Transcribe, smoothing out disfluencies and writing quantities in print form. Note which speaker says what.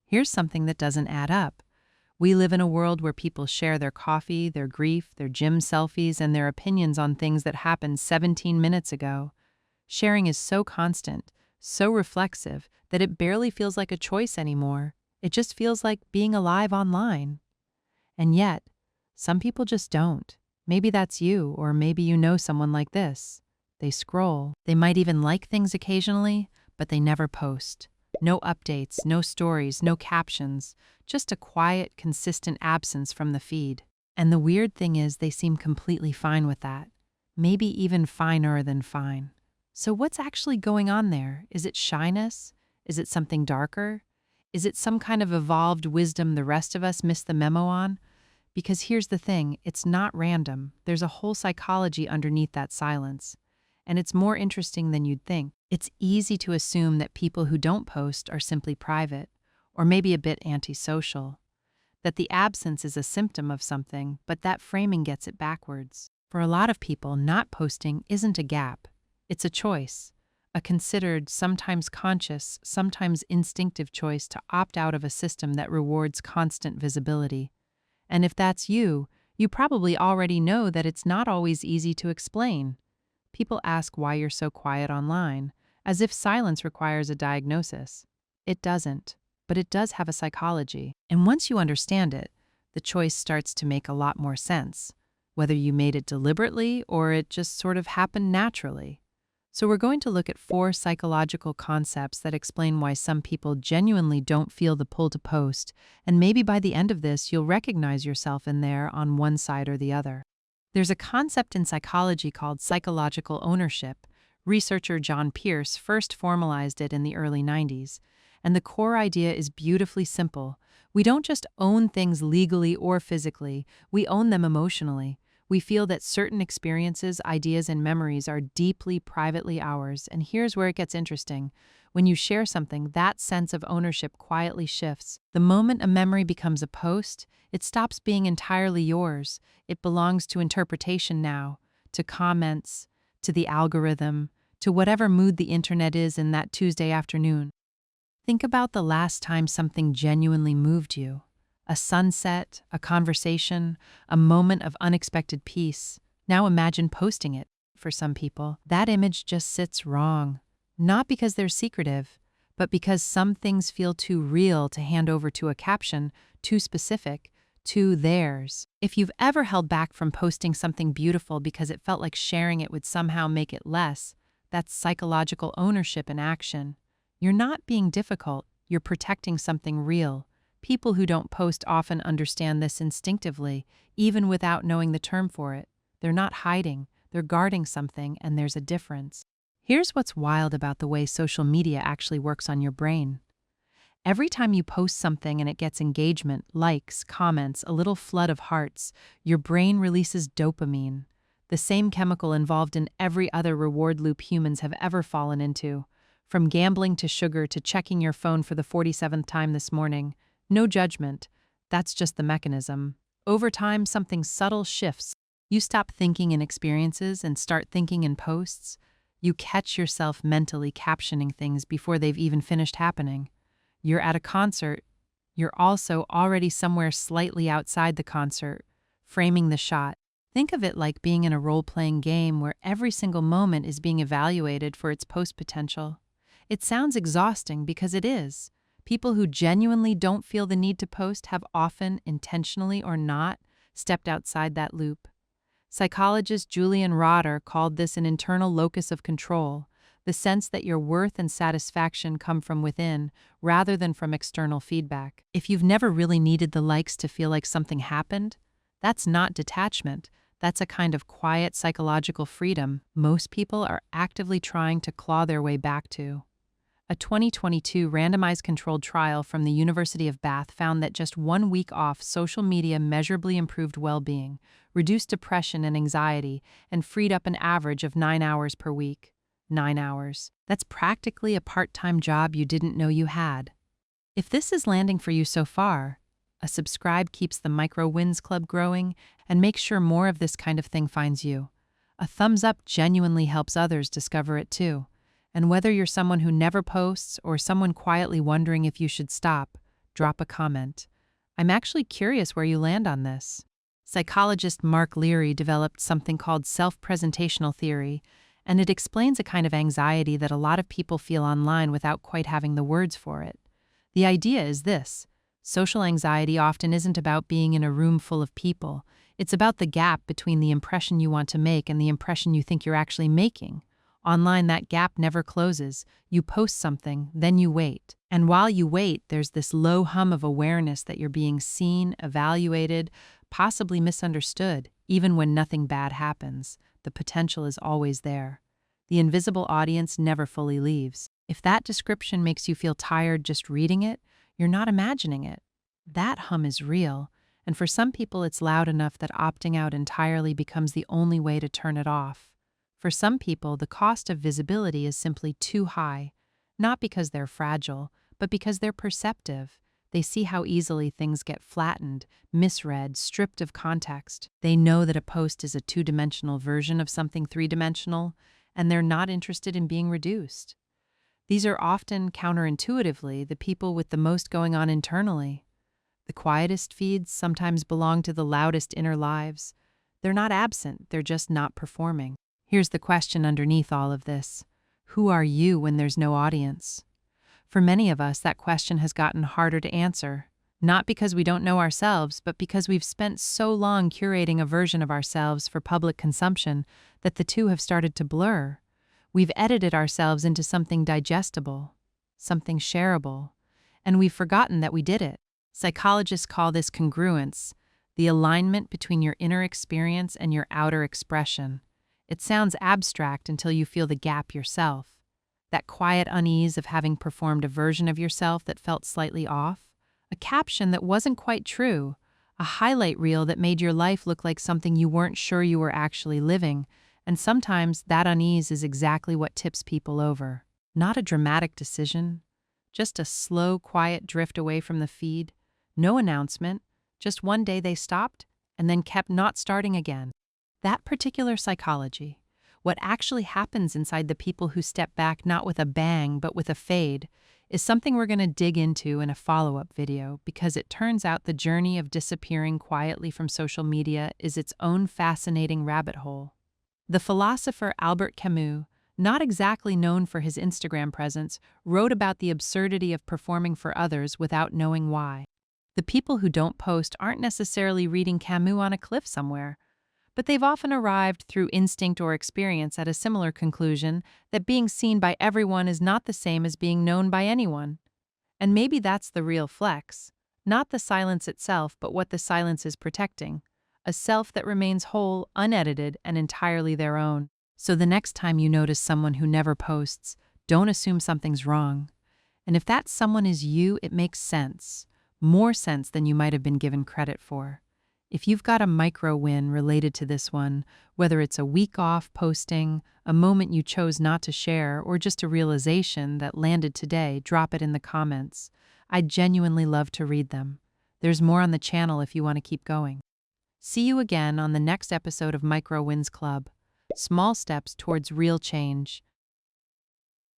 Speaker 1: Here's something that doesn't add up. We live in a world where people share their coffee, their grief, their gym selfies, and their opinions on things that happened 17 minutes ago. Sharing is so constant, so reflexive, that it barely feels like a choice anymore. It just feels like being alive online. And yet, some people just don't. Maybe that's you, or maybe you know someone like this. They scroll. They might even like things occasionally, but they never post. No updates, no stories, no captions, just a quiet, consistent absence from the feed. And the weird thing is they seem completely fine with that. Maybe even finer than fine. So what's actually going on there? Is it shyness? Is it something darker? Is it some kind of evolved wisdom the rest of us missed the memo on? Because here's the thing, it's not random. There's a whole psychology underneath that silence. And it's more interesting than you'd think. It's easy to assume that people who don't post are simply private, or maybe a bit antisocial. That the absence is a symptom of something, but that framing gets it backwards. For a lot of people, not posting isn't a gap. It's a choice. A considered, sometimes conscious, sometimes instinctive choice to opt out of a system that rewards constant visibility. And if that's you probably already know that it's not always easy to explain. People ask why you're so quiet online, as if silence requires a diagnosis. It doesn't, but it does have a psychology. And once you understand it, the choice starts to make a lot more sense, whether you made it deliberately or it just sort of happened naturally. So we're going to look at 4 psychological concepts that explain why some people genuinely don't feel the pull to post, and maybe by the end of this you'll recognize yourself in there on one side or the other. There's a concept in psychology called psychological ownership. Researcher John Pierce first formalized it in the early 90s, and the core idea is beautifully simple. We don't just own things legally or physically, we own them emotionally. We feel that certain experiences, ideas, and memories are deeply, privately ours, and here's where it gets interesting. When you share something, that sense of ownership quietly shifts. The moment a memory becomes a post, it stops being entirely yours. It belongs to interpretation now, to comments, to the algorithm, to whatever mood the internet is in that Tuesday afternoon. Think about the last time something genuinely moved you. A sunset, a conversation, a moment of unexpected peace. Now imagine posting it. For some people, that image just sits wrong. Not because they're secretive, but because some things feel too real to hand over to a caption, too specific, too theirs. If you've ever held back from posting something beautiful because it felt like sharing it would somehow make it less, that's psychological ownership in action. You're not being difficult, you're protecting something real. People who don't post often understand this instinctively, even without knowing the term for it. They're not hiding, they're guarding something, and there's a difference. Here's what's wild about the way social media actually works on your brain. Every time you post something and it gets engagement, likes, comments, a little flood of hearts, your brain releases dopamine, the same chemical involved in every other reward loop humans have ever fallen into. From gambling to sugar to checking your phone for the 47th time this morning. No judgment. That's just the mechanism. Over time, something subtle shifts. You stop thinking in experiences and start thinking in posts. You catch yourself mentally captioning things before they've even finished happening. You're at a concert. You're also already somewhere slightly outside the concert, framing the shot. Think of it like being in a role-playing game where every single moment is being evaluated for its post potential. It sounds exhausting because it is. People who genuinely don't feel the need to post have often, intentionally or not, stepped outside that loop. Psychologist Julian Rotter called this an internal locus of control, the sense that your worth and satisfaction come from within rather than from external feedback. If you've never really needed the likes to feel like something happened, that's not detachment. That's a kind of quiet psychological freedom most people are actively trying to claw their way back to. A 2022 randomized controlled trial from the University of Bath found that just 1 week off social media measurably improved well-being, reduced depression and anxiety, and freed up an average of 9 hours per week. 9 hours. That's practically a part-time job you didn't know you had. If this is landing for you so far, a subscribe keeps the Micro Wins Club growing and makes sure more of this kind of thing finds you. A thumbs up genuinely helps others discover it too. And whether you're someone who never posts or someone quietly wondering if you should stop, drop a comment. I'm actually curious where you land on this. Psychologist Mark Leary developed something called self-presentational theory, and it explains a kind of anxiety that a lot of people feel online without quite having the words for it. The idea is this: social anxiety often isn't about being in a room full of people. It's about the gap between the impression you want to make and the impression you think you're actually making. Online, that gap never closes. You post something, then you wait. And while you wait, there's this low hum of awareness that you're being seen, evaluated, possibly misunderstood. Even when nothing bad happens, the potential is always there. The invisible audience never fully leaves. If that description makes you feel tired just reading it, you're not imagining it. That hum is real, and for some people it's loud enough that opting out entirely becomes the only way to turn it off. For some people, the cost of visibility is simply too high, not because they're fragile, but because they're perceptive. They see how easily things get flattened, misread, stripped of context. They know that a post is a two-dimensional version of something three-dimensional, and they're not interested in being reduced. These are often, counterintuitively, the people with the most going on internally. The quietest feeds sometimes belong to the loudest inner lives. They're not absent, they're just not performing. Here's the question underneath all of this: who are you when there's no audience? For many of us, that question has gotten harder to answer, not because we don't know ourselves, but because we've spent so long curating a version of ourselves for public consumption that the two have started to blur. We've edited ourselves into something digestible, something shareable, and we've forgotten that we did it. Psychologists call this congruence, the alignment between your inner experience and your outer expression. It sounds abstract until you feel the gap yourself. That quiet unease of having performed a version of yourself that felt slightly off, a caption that wasn't quite true, a highlight reel that made your life look like something you weren't sure you were actually living, and sometimes that unease is exactly what tips people over. Not a dramatic decision, just a slow, quiet drift away from the feed, no announcement, just one day they stopped and then kept not starting again. That particular psychology, what actually happens inside the people who step back not with a bang but with a fade, is something we're going to dig into in a follow-up video, because it turns out the journey of disappearing quietly from social media is its own fascinating rabbit hole. The philosopher Albert Camus, not exactly known for his Instagram presence, wrote about the absurdity of performing for others without knowing why. The people who don't post aren't necessarily reading Camus on a cliff somewhere, but they've often arrived through instinct or experience at a similar conclusion, that being seen by everyone is not the same as being known by anyone. And maybe that's the real flex, not the silence itself, but what the silence is protecting, a self that remains whole, unedited, and entirely their own. So the next time you notice someone who never posts, don't assume something's wrong. And if that someone is you, it makes sense, more sense than you might have been given credit for. If you've got a micro win related to this one, whether it's a week off posting, a moment you chose not to share, or just a realization that landed today, drop it in the comments. I'd genuinely love to read them. There's more on the channel if you want to keep going. See you again on the next episode of Micro Wins Club. Small steps towards real change.